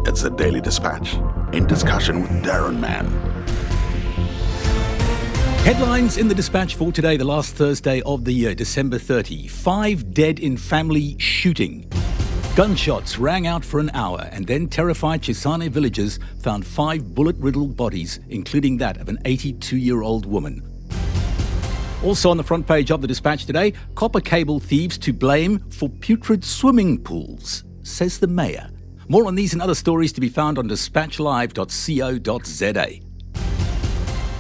It's the Daily Dispatch, in discussion with Daron Mann. Headlines in the Dispatch for today, the last Thursday of the year, December 30. 5 dead in family shooting. Gunshots rang out for an hour, and then terrified Chisane villagers found 5 bullet-riddled bodies, including that of an 82-year-old woman. Also on the front page of the Dispatch today, copper cable thieves to blame for putrid swimming pools, says the mayor. More on these and other stories to be found on dispatchlive.co.za.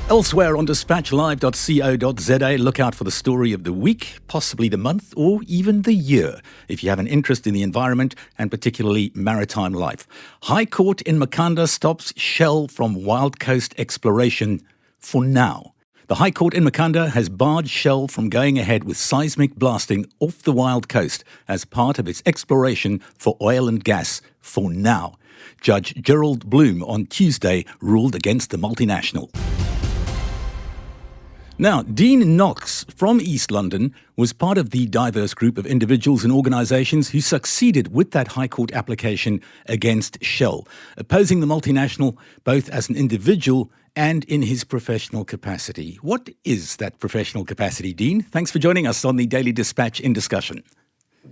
Elsewhere on dispatchlive.co.za, look out for the story of the week, possibly the month, or even the year, if you have an interest in the environment and particularly maritime life. High Court in Makhanda stops Shell from Wild Coast exploration for now. The High Court in Makhanda has barred Shell from going ahead with seismic blasting off the Wild Coast as part of its exploration for oil and gas for now. Judge Gerald Bloem on Tuesday ruled against the multinational. Now, Dean Knox from East London was part of the diverse group of individuals and organisations who succeeded with that High Court application against Shell, opposing the multinational both as an individual and in his professional capacity. What is that professional capacity, Dean? Thanks for joining us on the Daily Dispatch in Discussion.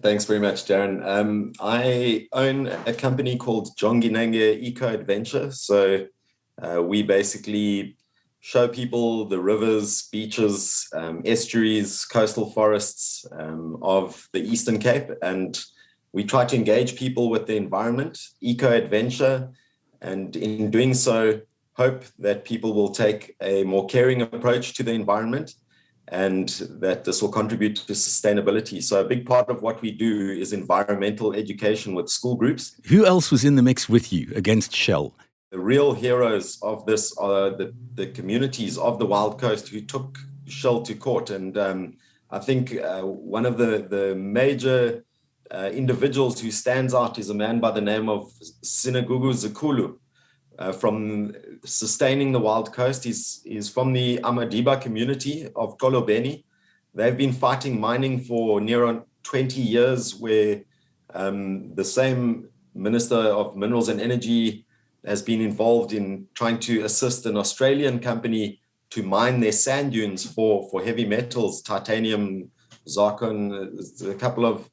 Thanks very much, Darren. I own a company called Jonginenge Eco Adventure. So we basically show people the rivers, beaches, estuaries, coastal forests of the Eastern Cape. And we try to engage people with the environment, eco-adventure, and in doing so, hope that people will take a more caring approach to the environment and that this will contribute to sustainability. So a big part of what we do is environmental education with school groups. Who else was in the mix with you against Shell? The real heroes of this are the communities of the Wild Coast who took Shell to court. And I think one of the major individuals who stands out is a man by the name of Sinagugu Zikulu. From sustaining the Wild Coast. He's from the Amadiba community of Kolobeni. They've been fighting mining for near on 20 years, where the same Minister of Minerals and Energy has been involved in trying to assist an Australian company to mine their sand dunes for heavy metals, titanium, zircon, a couple of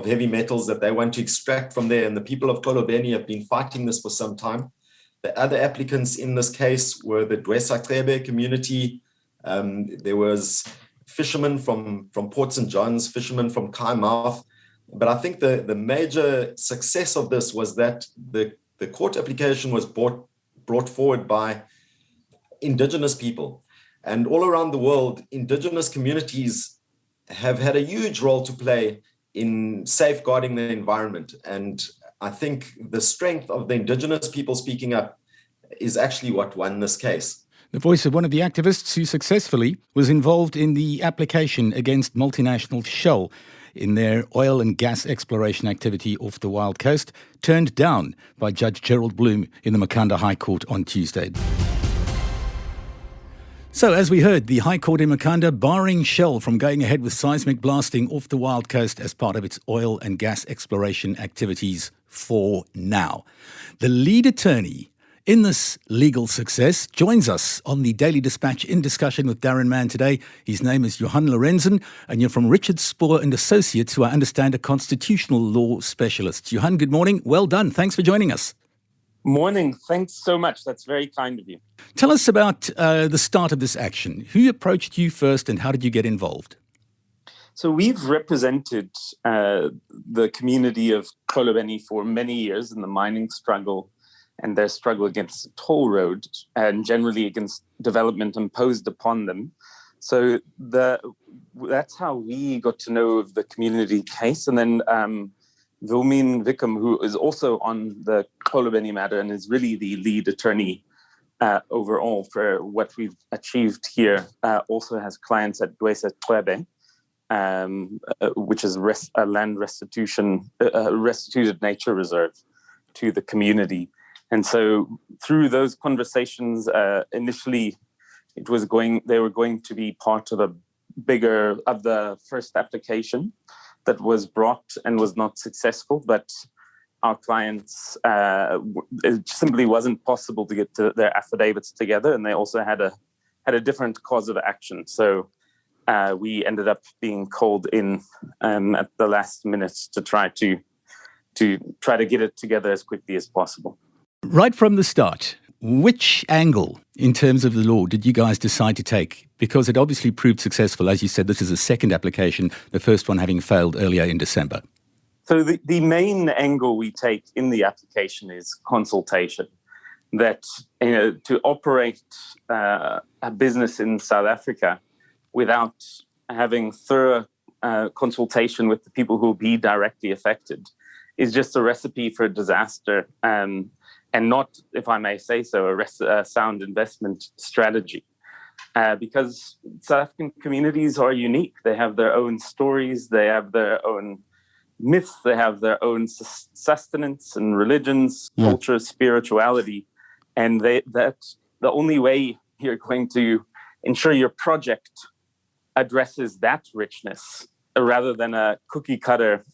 heavy metals that they want to extract from there. And the people of Kolobeni have been fighting this for some time. The other applicants in this case were the Dwesaqebe community. There was fishermen from Port St. John's, fishermen from Kymouth. But I think the major success of this was that the court application was brought forward by indigenous people. And all around the world, indigenous communities have had a huge role to play in safeguarding the environment. And I think the strength of the indigenous people speaking up is actually what won this case. The voice of one of the activists who successfully was involved in the application against multinational Shell in their oil and gas exploration activity off the Wild Coast, turned down by Judge Gerald Bloem in the Makhanda High Court on Tuesday. So, as we heard, the High Court in Makhanda barring Shell from going ahead with seismic blasting off the Wild Coast as part of its oil and gas exploration activities for now. The lead attorney in this legal success joins us on the Daily Dispatch in Discussion with Daron Mann today. His name is Johan Lorenz, and you're from Richard Spoor and Associates, who I understand are constitutional law specialists. Johan, good morning. Well done. Thanks for joining us. Morning. Thanks so much. That's very kind of you. Tell us about the start of this action. Who approached you first and how did you get involved? So we've represented the community of Kolobeni for many years in the mining struggle and their struggle against the toll road and generally against development imposed upon them. So that's how we got to know of the community case. And then Vilmeen Vikram, who is also on the Kolobeni matter and is really the lead attorney overall for what we've achieved here, also has clients at Dwesaqebe, which is a land restituted nature reserve to the community. And so through those conversations, initially they were going to be part of the first application that was brought and was not successful. But our clients, it simply wasn't possible to get their affidavits together, and they also had a different cause of action. So we ended up being called in at the last minute to try to get it together as quickly as possible. Right from the start, which angle in terms of the law did you guys decide to take? Because it obviously proved successful. As you said, this is a second application, the first one having failed earlier in December. So the main angle we take in the application is consultation. That to operate a business in South Africa without having thorough consultation with the people who will be directly affected is just a recipe for disaster, and not, if I may say so, a sound investment strategy. Because South African communities are unique. They have their own stories, they have their own myths, they have their own sustenance and religions, culture, spirituality. And that's the only way you're going to ensure your project addresses that richness rather than a cookie cutter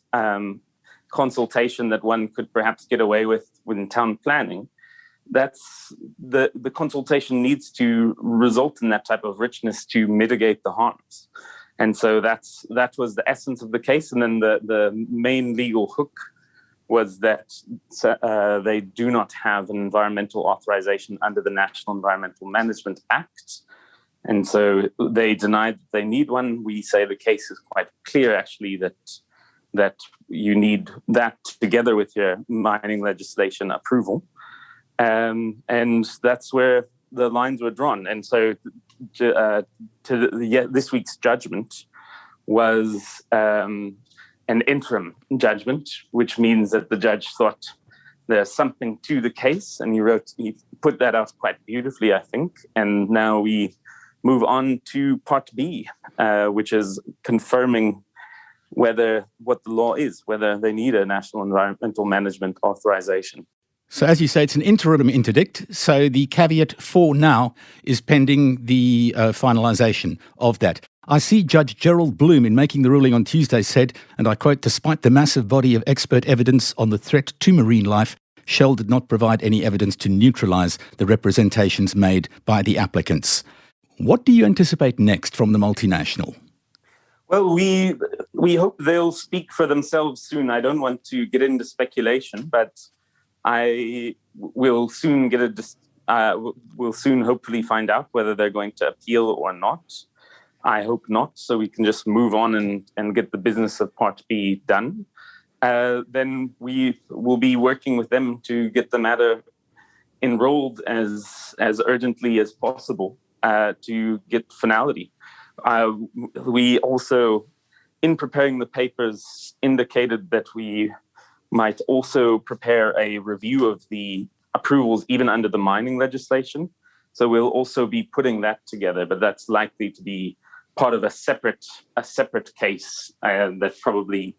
consultation that one could perhaps get away with in town planning. That's the consultation needs to result in that type of richness to mitigate the harms. And so that was the essence of the case. And then the main legal hook was that they do not have an environmental authorization under the National Environmental Management Act. And so they denied that they need one. We say the case is quite clear, actually, that you need that together with your mining legislation approval. And that's where the lines were drawn. And so this week's judgment was an interim judgment, which means that the judge thought there's something to the case, and he put that out quite beautifully, I think. And now we move on to Part B, which is confirming what the law is, whether they need a National Environmental Management Authorization. So as you say, it's an interim interdict. So the caveat for now is pending the finalisation of that. I see Judge Gerald Bloem, in making the ruling on Tuesday, said, and I quote, "Despite the massive body of expert evidence on the threat to marine life, Shell did not provide any evidence to neutralise the representations made by the applicants." What do you anticipate next from the multinational? Well, we hope they'll speak for themselves soon. I don't want to get into speculation, but I will soon we'll soon hopefully find out whether they're going to appeal or not. I hope not, so we can just move on and get the business of Part B done. Then we will be working with them to get the matter enrolled as urgently as possible to get finality. We also, in preparing the papers, indicated that we might also prepare a review of the approvals even under the mining legislation. So we'll also be putting that together, but that's likely to be part of a separate case that probably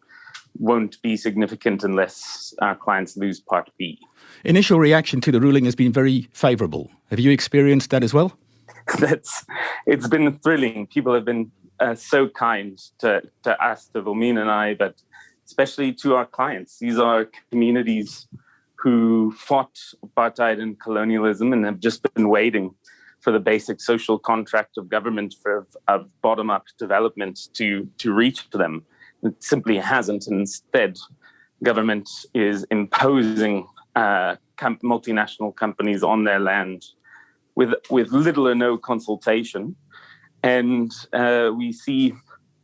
won't be significant unless our clients lose Part B. Initial reaction to the ruling has been very favourable. Have you experienced that as well? It's been thrilling. People have been so kind to us, to Wilmine and I, but especially to our clients. These are communities who fought apartheid and colonialism and have just been waiting for the basic social contract of government, for a bottom-up development to reach them. It simply hasn't. Instead, government is imposing multinational companies on their land with little or no consultation. And we see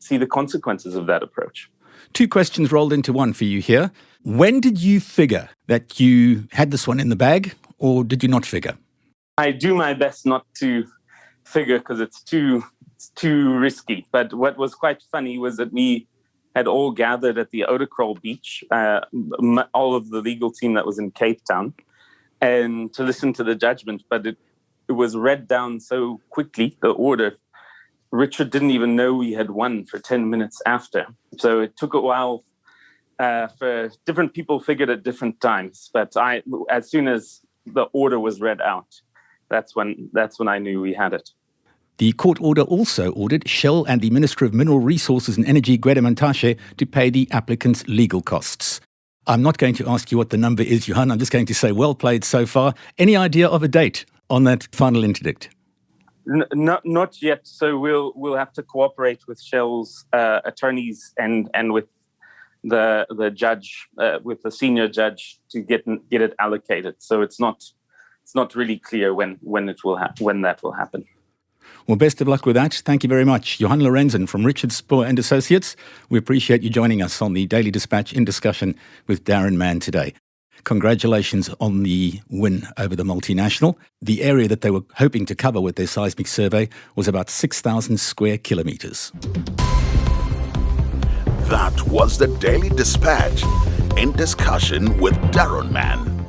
the consequences of that approach. Two questions rolled into one for you here. When did you figure that you had this one in the bag, or did you not figure? I do my best not to figure because it's too risky. But what was quite funny was that we had all gathered at the Oudekraal beach, all of the legal team that was in Cape Town, and to listen to the judgment. But it was read down so quickly, the order. Richard didn't even know we had won for 10 minutes after. So it took a while for different people figured at different times. But as soon as the order was read out, that's when I knew we had it. The court order also ordered Shell and the Minister of Mineral Resources and Energy, Gwede Mantashe, to pay the applicants' legal costs. I'm not going to ask you what the number is, Johan. I'm just going to say well played so far. Any idea of a date on that final interdict? Not yet. So we'll have to cooperate with Shell's attorneys and with the judge, with the senior judge, to get it allocated. So it's not really clear when that will happen. Well, best of luck with that. Thank you very much. Johan Lorenz from Richard Spoor and Associates. We appreciate you joining us on the Daily Dispatch in discussion with Daron Mann today. Congratulations on the win over the multinational. The area that they were hoping to cover with their seismic survey was about 6,000 square kilometres. That was the Daily Dispatch in discussion with Daron Mann.